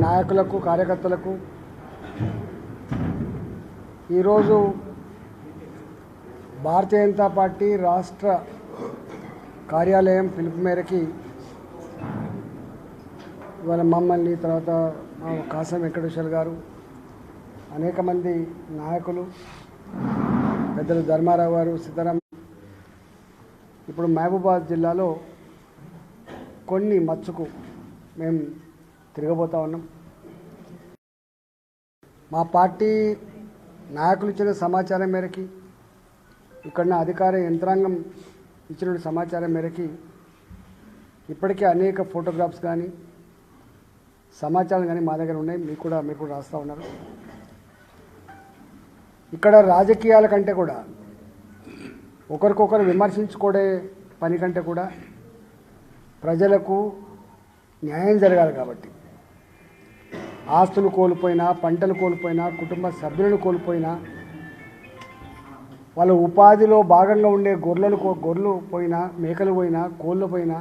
నాయకులకు కార్యకర్తలకు ఈరోజు భారతీయ జనతా పార్టీ రాష్ట్ర కార్యాలయం పిలుపు మేరకి ఇవాళ మమ్మల్ని తర్వాత కాసం వెంకటేశ్వర గారు అనేక మంది నాయకులు పెద్దలు ధర్మారావు గారు సీతారాం ఇప్పుడు మహబూబాబాద్ జిల్లాలో కొన్ని మచ్చుకు మేము తిరగబోతా ఉన్నాం. మా పార్టీ నాయకులు ఇచ్చిన సమాచారం మేరకి ఇక్కడ అధికార యంత్రాంగం ఇచ్చిన సమాచారం మేరకి ఇప్పటికే అనేక ఫోటోగ్రాఫ్స్ కానీ సమాచారం కానీ మా దగ్గర ఉన్నాయి. మీరు కూడా రాస్తూ ఉన్నారు. ఇక్కడ రాజకీయాల కంటే కూడా ఒకరికొకరు విమర్శించుకోడే పని కంటే కూడా ప్రజలకు న్యాయం జరగాలి కాబట్టి ఆస్తులు కోల్పోయినా, పంటలు కోల్పోయినా, కుటుంబ సభ్యులను కోల్పోయినా, వాళ్ళ ఉపాధిలో భాగంగా ఉండే గొర్రెలు పోయినా, మేకలు పోయినా, కోళ్ళు పోయినా,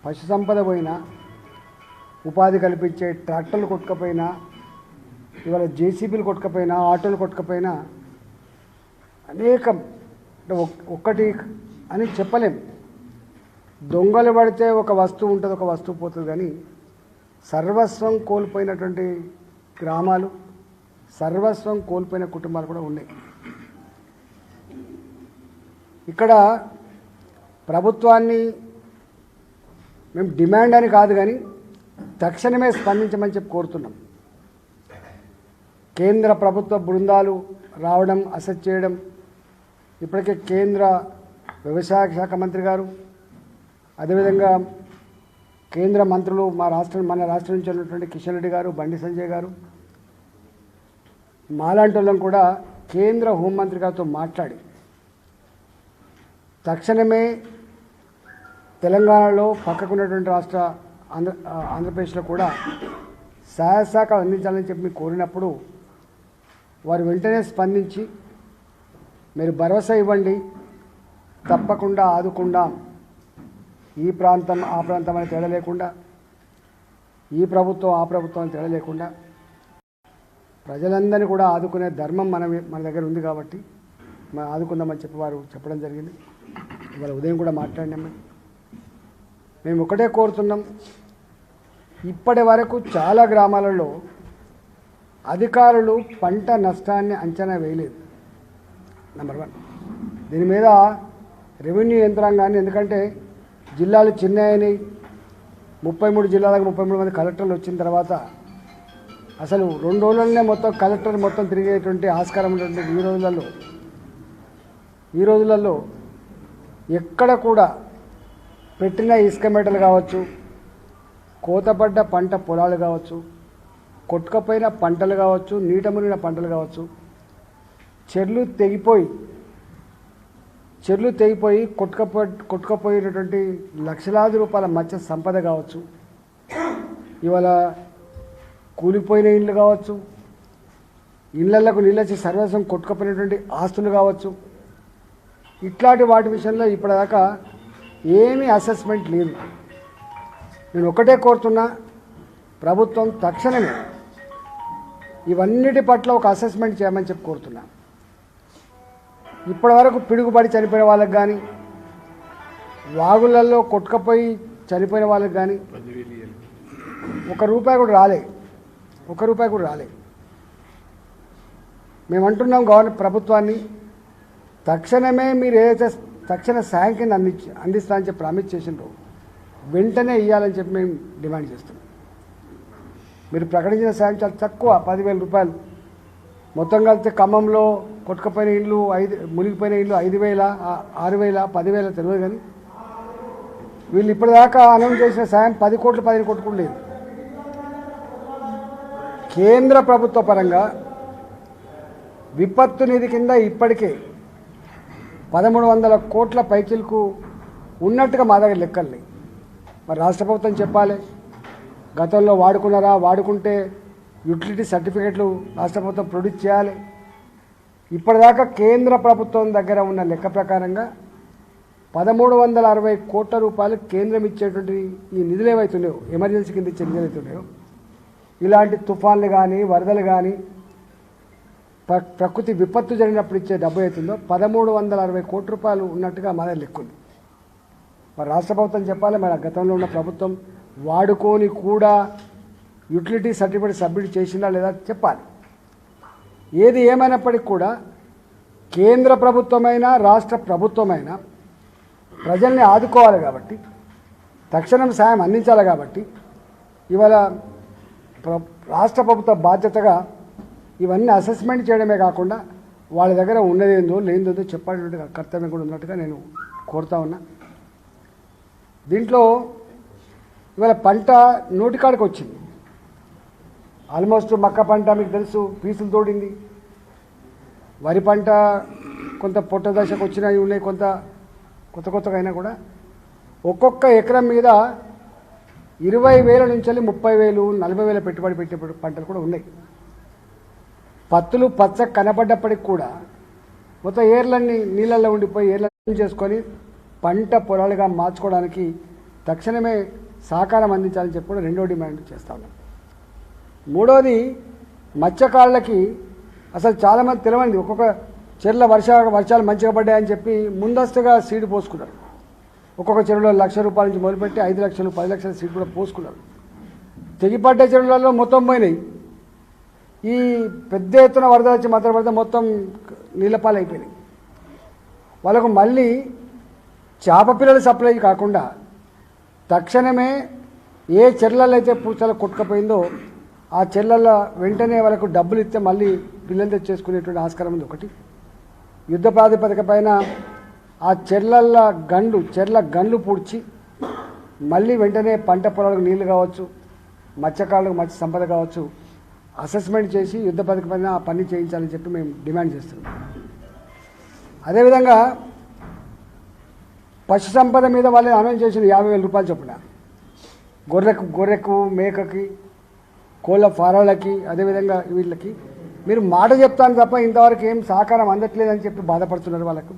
పశు సంపద పోయినా, ఉపాధి కల్పించే ట్రాక్టర్లు కొట్టుకపోయినా, ఇవాళ జేసీబీలు కొట్టుకపోయినా, ఆటోలు కొట్టుకపోయినా అనేకం ఒక్కటి అని చెప్పలేం. దొంగలు పడితే ఒక వస్తువు ఉంటుంది, ఒక వస్తువు పోతుంది. కానీ సర్వస్వం కోల్పోయినటువంటి గ్రామాలు, సర్వస్వం కోల్పోయిన కుటుంబాలు కూడా ఉన్నాయి. ఇక్కడ ప్రభుత్వాన్ని మేము డిమాండ్ అని కాదు కానీ తక్షణమే స్పందించమని చెప్పి కోరుతున్నాం. కేంద్ర ప్రభుత్వ బృందాలు రావడం, అసెస్ చేయడం, ఇప్పటికే కేంద్ర వ్యవసాయ శాఖ మంత్రి గారు, అదేవిధంగా కేంద్ర మంత్రులు మన రాష్ట్రం నుంచి ఉన్నటువంటి కిషన్ రెడ్డి గారు, బండి సంజయ్ గారు, మాలాంటి వాళ్ళం కూడా కేంద్ర హోంమంత్రి గారితో మాట్లాడి తక్షణమే తెలంగాణలో పక్కకున్నటువంటి రాష్ట్ర ఆంధ్రప్రదేశ్లో కూడా సహాయ సహకారం అందించాలని చెప్పి మీకు కోరినప్పుడు వారు వెంటనే స్పందించి మీరు భరోసా ఇవ్వండి, తప్పకుండా ఆదుకుందాం, ఈ ప్రాంతం ఆ ప్రాంతం అని తేడా లేకుండా, ఈ ప్రభుత్వం ఆ ప్రభుత్వం అని తేడా లేకుండా ప్రజలందరినీ కూడా ఆదుకునే ధర్మం మన దగ్గర ఉంది కాబట్టి మనం ఆదుకుందామని చెప్పి వారు చెప్పడం జరిగింది. ఇవాళ ఉదయం కూడా మాట్లాడినాం. మేము ఒకటే కోరుతున్నాం, ఇప్పటి వరకు చాలా గ్రామాలలో అధికారులు పంట నష్టాన్ని అంచనా వేయలేదు. నెంబర్ 1. దీని మీద రెవెన్యూ యంత్రాంగాన్ని, ఎందుకంటే జిల్లాలు చిన్నయని 33 జిల్లాలకు 33 మంది కలెక్టర్లు వచ్చిన తర్వాత అసలు 2 రోజులనే మొత్తం కలెక్టర్ మొత్తం తిరిగేటువంటి ఆస్కారం ఉన్నటువంటి ఈ రోజులలో ఎక్కడ కూడా పెట్టిన ఇసుక మెటలు కావచ్చు, కోతపడ్డ పంట పొలాలు కావచ్చు, కొట్టుకపోయిన పంటలు కావచ్చు, నీట మునిగిన పంటలు కావచ్చు, చెర్లు తెగిపోయి కొట్టుకపోయినటువంటి లక్షలాది రూపాయల మత్స్య సంపద కావచ్చు, ఇవాళ కూలిపోయిన ఇళ్ళు కావచ్చు, ఇళ్లకు నీళ్ళొచ్చి సర్వస్వం కొట్టుకపోయినటువంటి ఆస్తులు కావచ్చు, ఇట్లాంటి వాటి విషయంలో ఇప్పటిదాకా ఏమీ అసెస్మెంట్ లేదు. నేను ఒకటే కోరుతున్నా, ప్రభుత్వం తక్షణమే ఇవన్నిటి పట్ల ఒక అసెస్మెంట్ చేయమని చెప్పి కోరుతున్నా. ఇప్పటి వరకు పిడుగుబడి చనిపోయిన వాళ్ళకి కానీ, వాగులలో కొట్టుకపోయి చనిపోయిన వాళ్ళకి కానీ ఒక రూపాయి కూడా రాలే. మేము అంటున్నాం ప్రభుత్వాన్ని, తక్షణమే మీరు ఏదైతే తక్షణ సాయం కింద అందిస్తామని చెప్పి ప్రామిస్ చేసిండ్రో వెంటనే ఇవ్వాలని చెప్పి మేము డిమాండ్ చేస్తున్నాం. మీరు ప్రకటించిన సాయం చాలా తక్కువ, 10,000 రూపాయలు. మొత్తం కలిస్తే ఖమ్మంలో కొట్టుకపోయిన ఇళ్ళు మునిగిపోయిన ఇళ్ళు 5,000, 6,000, 10,000 తెలియదు. కానీ వీళ్ళు ఇప్పటిదాకా అనౌన్స్ చేసిన సాయం 10 కోట్లు 15 కోట్లు కూడా లేదు. కేంద్ర ప్రభుత్వ పరంగా విపత్తు నిధి కింద ఇప్పటికే 1,300 కోట్ల పైచిలకు ఉన్నట్టుగా మా దగ్గర లెక్కలు. మరి రాష్ట్ర ప్రభుత్వం చెప్పాలి, గతంలో వాడుకున్నారా, వాడుకుంటే యూటిలిటీ సర్టిఫికెట్లు రాష్ట్ర ప్రభుత్వం ప్రొడ్యూస్ చేయాలి. ఇప్పటిదాకా కేంద్ర ప్రభుత్వం దగ్గర ఉన్న లెక్క ప్రకారంగా 1,360 కోట్ల రూపాయలు కేంద్రం ఇచ్చేటువంటి ఈ నిధులు ఏవైతున్నాయో, ఎమర్జెన్సీ కింద ఇచ్చే నిధులు అవుతున్నాయో ఇలాంటి తుఫాన్లు కానీ వరదలు కానీ ప్రకృతి విపత్తు జరిగినప్పుడు ఇచ్చే డబ్బు అవుతుందో 1360 కోట్ల రూపాయలు ఉన్నట్టుగా మా దగ్గర లెక్కుంది. మరి రాష్ట్ర ప్రభుత్వం చెప్పాలి, మరి గతంలో ఉన్న ప్రభుత్వం వాడుకొని కూడా యూటిలిటీ సర్టిఫికేట్ సబ్మిట్ చేసిందా లేదా చెప్పాలి. ఏది ఏమైనప్పటికీ కూడా కేంద్ర ప్రభుత్వమైనా రాష్ట్ర ప్రభుత్వమైనా ప్రజల్ని ఆదుకోవాలి కాబట్టి, తక్షణం సాయం అందించాలి కాబట్టి ఇవాళ రాష్ట్ర ప్రభుత్వ బాధ్యతగా ఇవన్నీ అసెస్మెంట్ చేయడమే కాకుండా వాళ్ళ దగ్గర ఉన్నదేందో లేనిదో చెప్పాల్సినటువంటి కర్తవ్యం కూడా ఉన్నట్టుగా నేను కోరుతా ఉన్నా. దీంట్లో ఇవాళ పంట నోటికాడికి వచ్చింది. ఆల్మోస్ట్ మక్క పంట మీకు తెలుసు పీసులు తోడింది, వరి పంట కొంత పొట్ట దశకు వచ్చినవి ఉన్నాయి, కొంత కొత్తగా అయినా కూడా ఒక్కొక్క ఎకరం మీద 20,000 నుంచి 30,000 40,000 పెట్టుబడి పెట్టే పంటలు కూడా ఉన్నాయి. పత్తులు పచ్చ కనపడ్డప్పటికి కూడా మొత్తం ఏర్లన్నీ నీళ్ళల్లో ఉండిపోయి ఏర్లను చేసుకొని పంట పొలాలుగా మార్చుకోవడానికి తక్షణమే సహకారం అందించాలని చెప్పి కూడా రెండో డిమాండ్ చేస్తా ఉన్నాం. మూడోది మత్స్యకారులకి అసలు చాలామంది తెలియంది, ఒక్కొక్క చెరువుల వర్షాలు మంచిగా పడ్డాయని చెప్పి ముందస్తుగా సీడ్ పోసుకున్నారు. ఒక్కొక్క చెరువులో ₹1,00,000 నుంచి మొదలుపెట్టి 5 లక్షలు 10 లక్షల సీడ్ కూడా పోసుకున్నారు. తెగిపడ్డ చెరువులలో మొత్తం పోయినాయి. ఈ పెద్ద ఎత్తున వరద వచ్చి మాత్రం పడితే మొత్తం నీళ్ళపాలు అయిపోయినాయి. వాళ్ళకు మళ్ళీ చేప పిల్లలు సప్లై కాకుండా తక్షణమే ఏ చెర్లలో అయితే పూచలు కొట్టుకపోయిందో ఆ చెర్లలో వెంటనే వాళ్ళకు డబ్బులు ఇస్తే మళ్ళీ పిల్లలు తెచ్చేసుకునేటువంటి ఆస్కారం ఉంది. ఒకటి యుద్ధ ప్రాతిపదిక పైన ఆ చెర్ల గండ్లు పూడ్చి మళ్ళీ వెంటనే పంట పొలాలకు నీళ్లు కావచ్చు, మత్స్యకారులకు మత్స్య సంపద కావచ్చు అసెస్మెంట్ చేసి యుద్ధ పథకం పైన ఆ పని చేయించాలని చెప్పి మేము డిమాండ్ చేస్తున్నాం. అదేవిధంగా పశు సంపద మీద వాళ్ళు అనౌన్స్ చేసిన ₹50,000 చొప్పున గొర్రెకు మేకకి కోళ్ళ ఫారాలకి అదేవిధంగా వీళ్ళకి మీరు మాట చెప్తాను తప్ప ఇంతవరకు ఏం సహకారం అందట్లేదని చెప్పి బాధపడుతున్నారు. వాళ్ళకు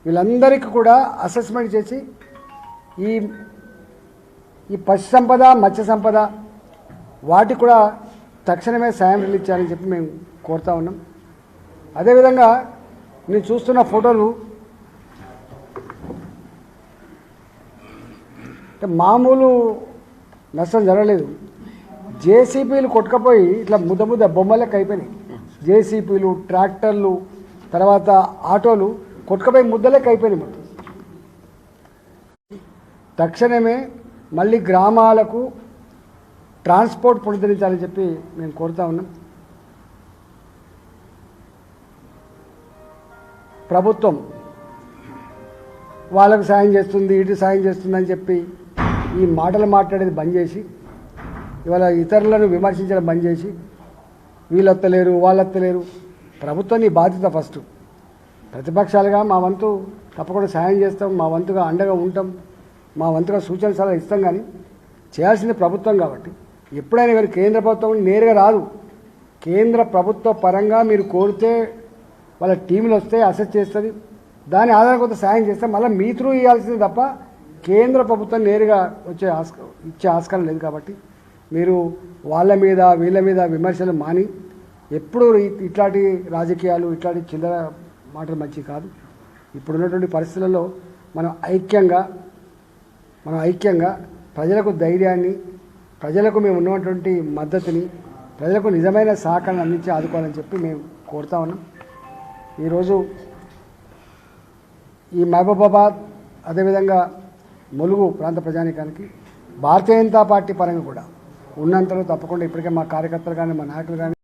వీళ్ళందరికీ కూడా అసెస్మెంట్ చేసి ఈ పశు సంపద మత్స్య సంపద వాటికి కూడా తక్షణమే సాయం రిలీజ్ చేయాలని చెప్పి మేము కోరుతా ఉన్నాం. అదేవిధంగా నేను చూస్తున్న ఫోటోలు మామూలు నష్టం జరగలేదు. జేసీబీలు కొట్టుకపోయి ఇట్లా ముద్ద బొమ్మలకి అయిపోయినాయి. జేసీబీలు, ట్రాక్టర్లు, తర్వాత ఆటోలు కొట్టుకపోయి ముద్దలకి అయిపోయినాయి. మొత్తం తక్షణమే మళ్ళీ గ్రామాలకు ట్రాన్స్పోర్ట్ పునరుద్ధరించాలని చెప్పి మేము కోరుతా ఉన్నాం. ప్రభుత్వం వాళ్ళకు సాయం చేస్తుంది, ఇటు సాయం చేస్తుంది అని చెప్పి ఈ మాటలు మాట్లాడేది బంద్ చేసి ఇవాళ ఇతరులను విమర్శించడం బంద్ చేసి వీళ్ళు వత్తలేరు వాళ్ళు వత్తలేరు. ప్రభుత్వం నీ బాధ్యత ఫస్ట్. ప్రతిపక్షాలుగా మా వంతు తప్పకుండా సాయం చేస్తాం, మా వంతుగా అండగా ఉంటాం, మా వంతుగా సూచన సలహా ఇస్తాం. కానీ చేయాల్సింది ప్రభుత్వం కాబట్టి ఎప్పుడైనా మీరు కేంద్ర ప్రభుత్వం నేరుగా రాదు. కేంద్ర ప్రభుత్వ పరంగా మీరు కోరితే వాళ్ళ టీంలు వస్తే అసెస్ చేస్తుంది, దాని ఆధారం కొంత సాయం చేస్తే మళ్ళీ మీ త్రూ ఇవ్వాల్సింది తప్ప కేంద్ర ప్రభుత్వం నేరుగా ఇచ్చే ఆస్కారం లేదు. కాబట్టి మీరు వాళ్ళ మీద వీళ్ళ మీద విమర్శలు మాని ఎప్పుడు ఇట్లాంటి రాజకీయాలు ఇట్లాంటి చిల్లర మాటలు మంచివి కాదు. ఇప్పుడున్నటువంటి పరిస్థితులలో మనం ఐక్యంగా ప్రజలకు ధైర్యాన్ని, ప్రజలకు మేము ఉన్నటువంటి మద్దతుని, ప్రజలకు నిజమైన సహకారాన్ని అందించి ఆదుకోవాలని చెప్పి మేము కోరుతా ఉన్నాం. ఈరోజు ఈ మహబూబాబాద్ అదేవిధంగా ములుగు ప్రాంత ప్రజానీకానికి భారతీయ జనతా పార్టీ పరంగా కూడా ఉన్నంతలో తప్పకుండా ఇప్పటికే మా కార్యకర్తలు కానీ మా నాయకులు కానీ